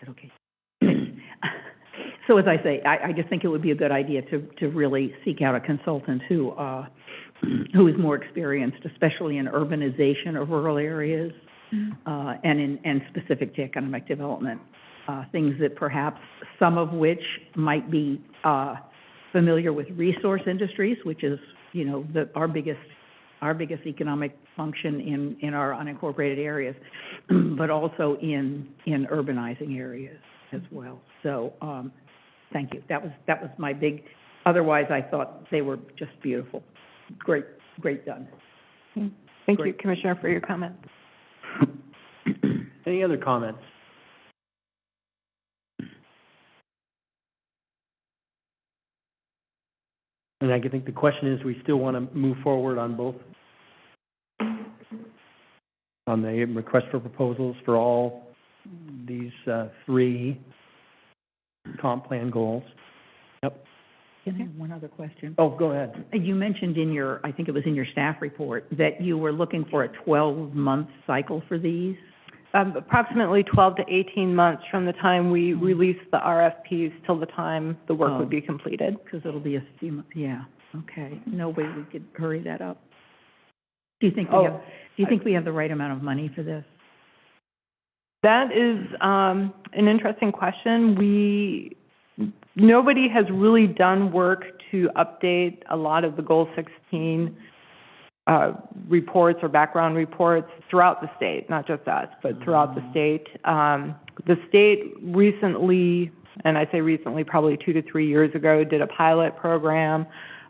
Okay. So as I say, I just think it would be a good idea to really seek out a consultant who is more experienced, especially in urbanization of rural areas, and specific to economic development. Things that perhaps some of which might be familiar with resource industries, which is, you know, our biggest economic function in our unincorporated areas, but also in urbanizing areas as well. So thank you. That was my big. Otherwise, I thought they were just beautiful. Great done. Thank you, Commissioner, for your comment. Any other comments? And I think the question is, we still want to move forward on both, on the request for proposals for all these 3 comp plan goals. Yep. Can I have one other question? Oh, go ahead. You mentioned in your, I think it was in your staff report, that you were looking for a 12-month cycle for these? Approximately 12 to 18 months from the time we release the RFPs till the time the work would be completed. Because it'll be a few months. Yeah. Okay. No way we could hurry that up. Do you think we have the right amount of money for this? That is an interesting question. Nobody has really done work to update a lot of the Goal 16 reports or background reports throughout the state, not just us, but throughout the state. The state recently, and I say recently, probably 2 to 3 years ago, did a pilot program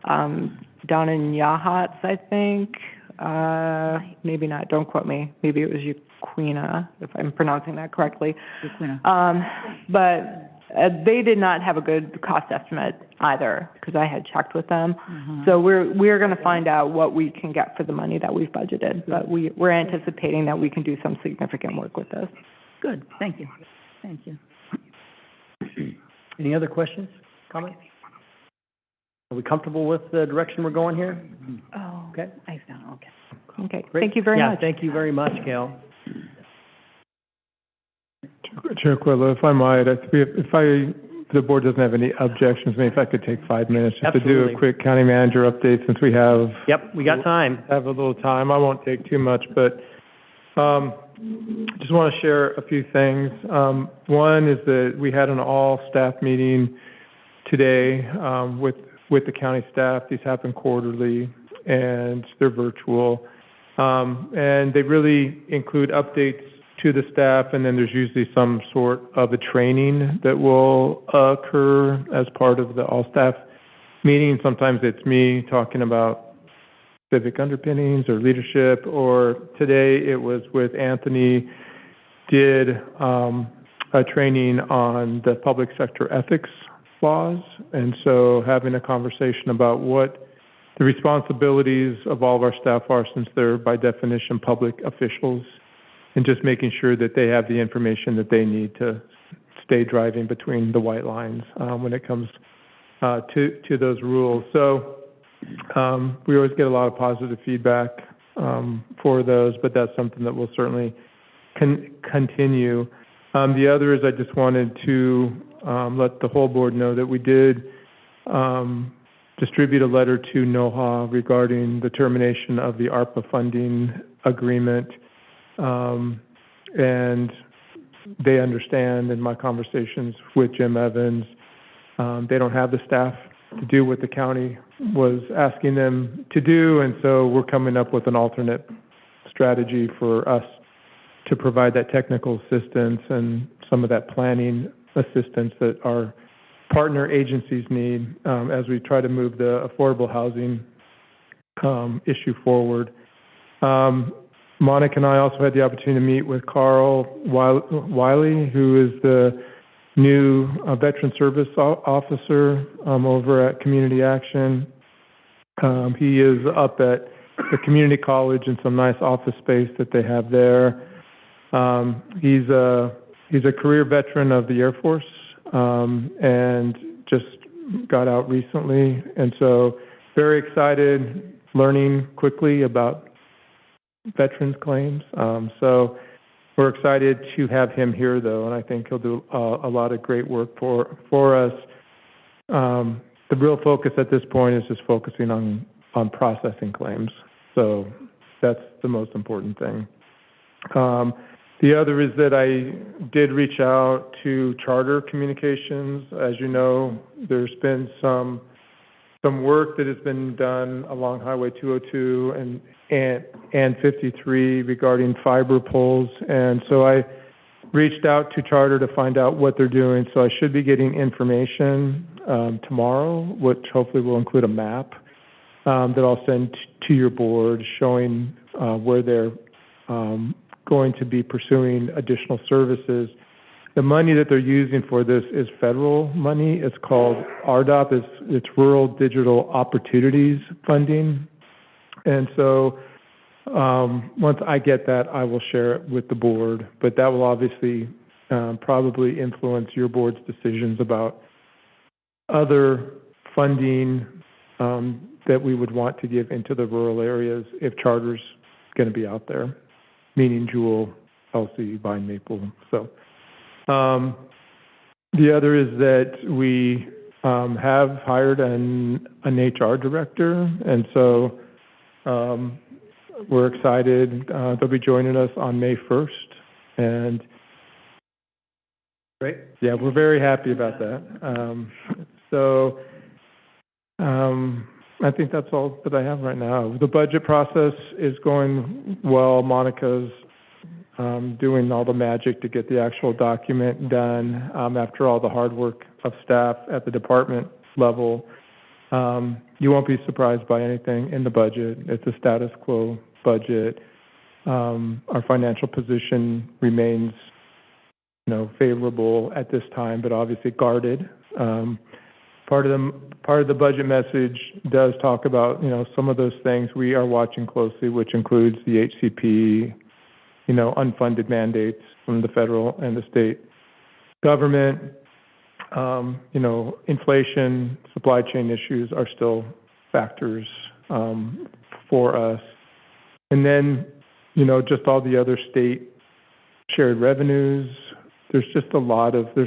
down in Yachats, I think. Maybe not, don't quote me. Maybe it was Yaquina, if I'm pronouncing that correctly. But they did not have a good cost estimate either, because I had checked with them. So we're going to find out what we can get for the money that we've budgeted. But we're anticipating that we can do some significant work with this. Good. Thank you. Thank you. Any other questions, comments? Are we comfortable with the direction we're going here? Oh, okay. I found, okay. Okay. Great. Thank you very much. Yeah, thank you very much, Gail. Chair Quilla, if I might, the board doesn't have any objections, maybe if I could take 5 minutes just Absolutely. to do a quick county manager update, since we have. Yep, we got time. Have a little time. I won't take too much, but just want to share a few things. One is that we had an all-staff meeting today with the county staff. These happen quarterly, and they're virtual. And they really include updates to the staff, and then there's usually some sort of a training that will occur as part of the all-staff meeting. Sometimes it's me talking about civic underpinnings or leadership, or today it was with Anthony, did a training on the public sector ethics laws, and so having a conversation about what the responsibilities of all of our staff are, since they're by definition public officials, and just making sure that they have the information that they need to stay driving between the white lines when it comes to those rules. So we always get a lot of positive feedback for those, but that's something that will certainly continue. The other is I just wanted to let the whole board know that we did distribute a letter to NOHA regarding the termination of the ARPA funding agreement. And they understand in my conversations with Jim Evans, they don't have the staff to do what the county was asking them to do, and so we're coming up with an alternate strategy for us to provide that technical assistance and some of that planning assistance that our partner agencies need as we try to move the affordable housing issue forward. Monica and I also had the opportunity to meet with Carl Wiley, who is the new Veteran Service Officer over at Community Action. He is up at the community college in some nice office space that they have there. He's a career veteran of the Air Force and just got out recently, and so very excited, learning quickly about veterans claims. So We're excited to have him here, though, and I think he'll do a lot of great work for us. The real focus at this point is just focusing on processing claims. So that's the most important thing. The other is that I did reach out to Charter Communications. As you know, there's been some work that has been done along Highway 202 and 53 regarding fiber poles. And so I reached out to Charter to find out what they're doing. So I should be getting information tomorrow, which hopefully will include a map that I'll send to your board showing where they're going to be pursuing additional services. The money that they're using for this is federal money. It's called RDOP. It's Rural Digital Opportunities Funding. And so once I get that, I will share it with the board. But that will obviously probably influence your board's decisions about other funding that we would want to give into the rural areas if Charter's going to be out there, meaning Jewel, Elsie, Vine Maple. So the other is that we have hired an HR director, and so we're excited. They'll be joining us on May 1st, and Great. yeah, we're very happy about that. I think that's all that I have right now. The budget process is going well. Monica's doing all the magic to get the actual document done after all the hard work of staff at the department level. You won't be surprised by anything in the budget. It's a status quo budget. Our financial position remains, favorable at this time, but obviously guarded. Part of the budget message does talk about, some of those things we are watching closely, which includes the HCP, unfunded mandates from the federal and the state government. Inflation, supply chain issues are still factors for us. And then, just all the other state shared revenues. There's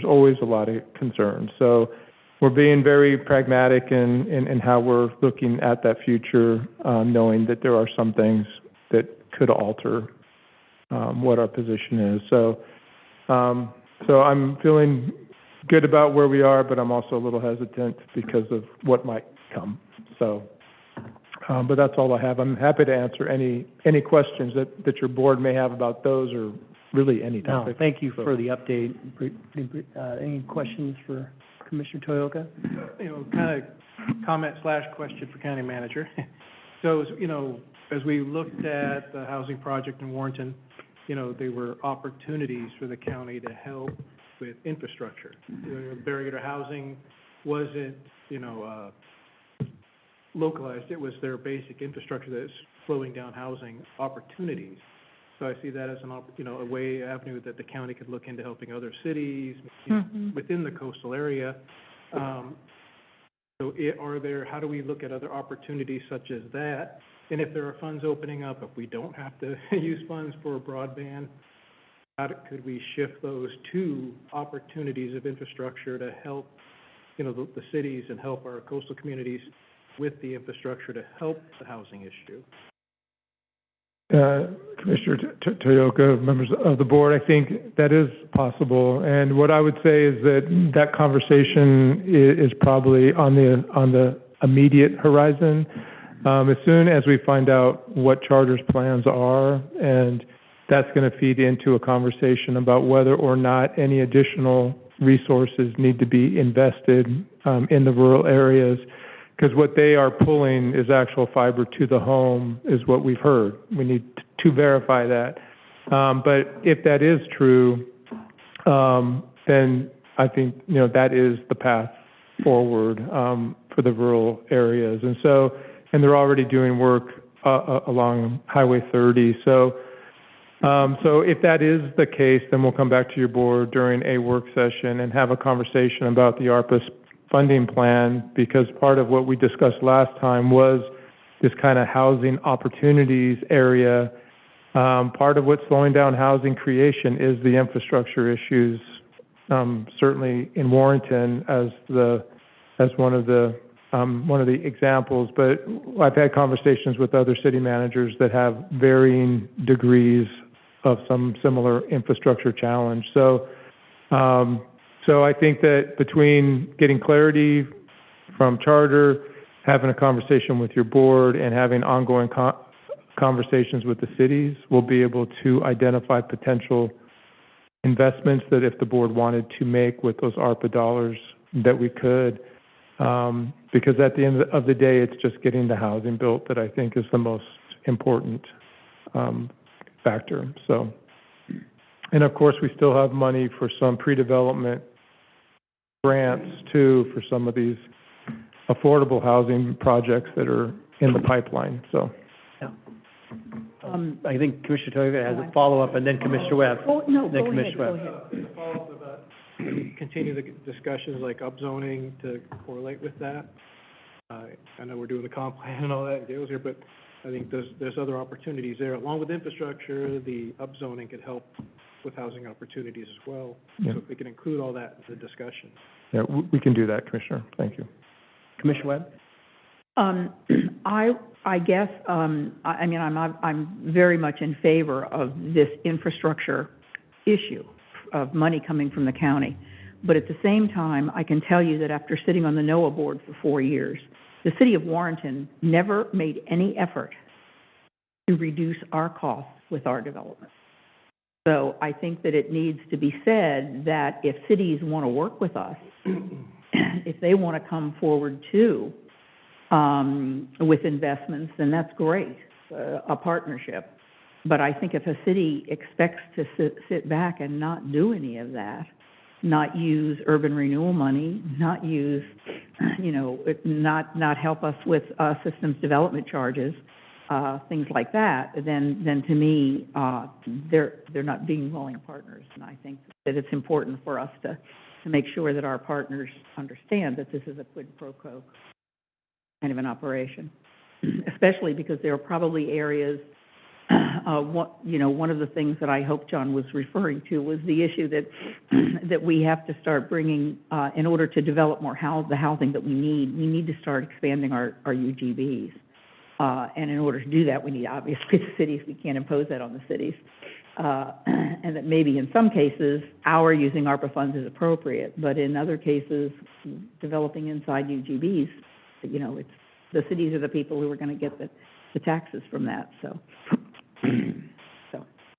always a lot of concerns. So we're being very pragmatic in how we're looking at that future, knowing that there are some things that could alter what our position is. So I'm feeling good about where we are, but I'm also a little hesitant because of what might come. So, but that's all I have. I'm happy to answer any questions that your board may have about those or really any topic. No, thank you for the update. Any questions for Commissioner Toyoka? Kind of comment/question for County Manager. So, as we looked at the housing project in Warrenton, there were opportunities for the county to help with infrastructure. Barrier housing wasn't, localized. It was their basic infrastructure that's slowing down housing opportunities. So I see that as an avenue that the county could look into helping other cities within the coastal area. How do we look at other opportunities such as that? And if there are funds opening up, if we don't have to use funds for broadband, could we shift those to opportunities of infrastructure to help, the cities and help our coastal communities with the infrastructure to help the housing issue? Commissioner Toyoka, members of the board, I think that is possible. And what I would say is that conversation is probably on the immediate horizon. As soon as we find out what Charter's plans are, and that's going to feed into a conversation about whether or not any additional resources need to be invested in the rural areas. Because what they are pulling is actual fiber to the home, is what we've heard. We need to verify that. But if that is true, then I think, that is the path forward for the rural areas. And they're already doing work along Highway 30. So if that is the case, then we'll come back to your board during a work session and have a conversation about the ARPA funding plan, because part of what we discussed last time was this kind of housing opportunities area Part of what's slowing down housing creation is the infrastructure issues, certainly in Warrenton as one of the examples, but I've had conversations with other city managers that have varying degrees of some similar infrastructure challenge. So I think that between getting clarity from charter, having a conversation with your board, and having ongoing conversations with the cities, we'll be able to identify potential investments that if the board wanted to make with those ARPA dollars, that we could. Because at the end of the day, it's just getting the housing built that I think is the most important factor. So, and of course, we still have money for some pre-development grants too for some of these affordable housing projects that are in the pipeline. So, I think Commissioner Toya has a follow-up, and then Commissioner Webb. No, Then go ahead, Commissioner go Webb. ahead. Follow-up about, continue the discussions like upzoning to correlate with that. I know we're doing the comp plan and all that, Gail's here, but I think there's other opportunities there. Along with infrastructure, the upzoning could help with housing opportunities as well. Yeah. So if we can include all that in the discussion. yeah, we can do that, Commissioner. Thank you. Commissioner Webb? I guess, I mean, I'm very much in favor of this infrastructure issue of money coming from the county. But at the same time, I can tell you that after sitting on the NOAA board for 4 years, the city of Warrenton never made any effort to reduce our costs with our development. So I think that it needs to be said that if cities want to work with us, if they want to come forward too, with investments, then that's great, a partnership. But I think if a city expects to sit back and not do any of that, not use urban renewal money, not use, not help us with systems development charges, things like that, then to me, they're not being willing partners. And I think that it's important for us to make sure that our partners understand that this is a quid pro quo kind of an operation, especially because there are probably areas, one of the things that I hope John was referring to was the issue that we have to start bringing, in order to develop more the housing that we need to start expanding our UGBs. And in order to do that, we need, obviously, the cities. We can't impose that on the cities. And that maybe in some cases, our using ARPA funds is appropriate, but in other cases, developing inside UGBs, it's the cities are the people who are going to get the taxes from that. So.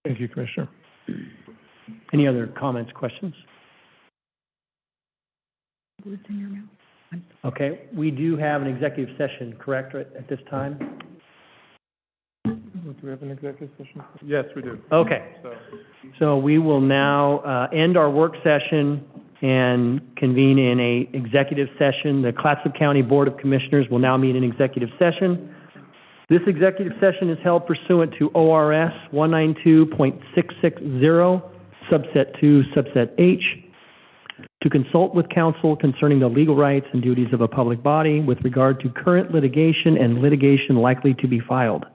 Thank you, Commissioner. Any other comments, questions? Words in your mouth. Okay, we do have an executive session, correct, at this time? Do we have an executive session? Yes, we do. Okay. So we will now end our work session and convene in a executive session. The Clatsop County Board of Commissioners will now meet in executive session. This executive session is held pursuant to ORS 192.660, subset 2, subset H, to consult with counsel concerning the legal rights and duties of a public body with regard to current litigation and litigation likely to be filed.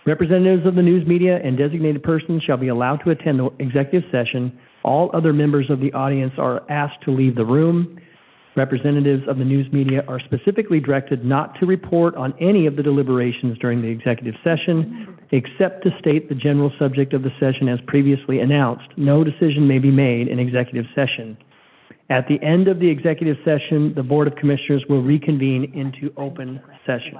Representatives of the news media and designated persons shall be allowed to attend the executive session. All other members of the audience are asked to leave the room. Representatives of the news media are specifically directed not to report on any of the deliberations during the executive session, except to state the general subject of the session as previously announced. No decision may be made in executive session. At the end of the executive session, the Board of Commissioners will reconvene into open session.